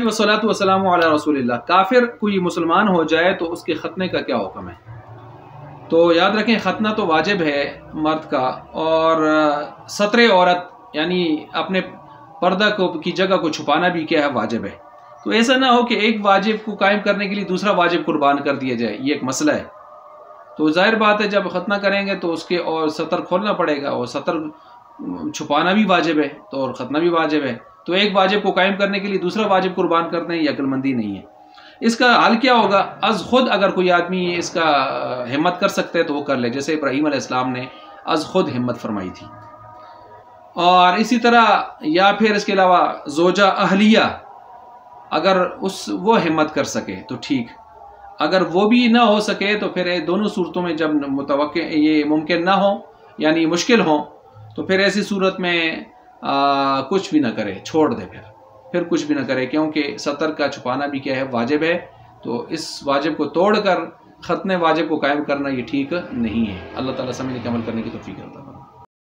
वस्सलातु वस्सलामु अला रसूलिल्लाह। काफिर कोई मुसलमान हो जाए तो उसके खतने का क्या हुक्म है? तो याद रखें, खतना तो वाजिब है मर्द का, और सतरे औरत यानी अपने पर्दा की जगह को छुपाना भी क्या है, वाजिब है। तो ऐसा ना हो कि एक वाजिब को कायम करने के लिए दूसरा वाजिब कुर्बान कर दिया जाए, ये एक मसला है। तो जाहिर बात है जब खतना करेंगे तो उसके और सतर खोलना पड़ेगा, और सतर छुपाना भी वाजिब है तो और खतना भी वाजिब है। तो एक वाजिब को कायम करने के लिए दूसरा वाजिब कुर्बान करते हैं, ये अक्लमंदी नहीं है। इसका हल क्या होगा? अज खुद अगर कोई आदमी इसका हिम्मत कर सकते है तो वो कर ले, जैसे इब्राहीम अलैहिस्सलाम ने अज खुद हिम्मत फरमाई थी। और इसी तरह या फिर इसके अलावा ज़ोजा अहलिया, अगर वो हिम्मत कर सके तो ठीक, अगर वो भी ना हो सके तो फिर दोनों सूरतों में जब मुतवक्के ये मुमकिन ना हो यानी मुश्किल हो, तो फिर ऐसी सूरत में कुछ भी ना करे, छोड़ दे, फिर कुछ भी ना करे, क्योंकि सतर का छुपाना भी क्या है, वाजिब है। तो इस वाजिब को तोड़कर खतने वाजिब को कायम करना ये ठीक नहीं है। अल्लाह ताला समझने के अमल करने की तौफीक अता फरमाए।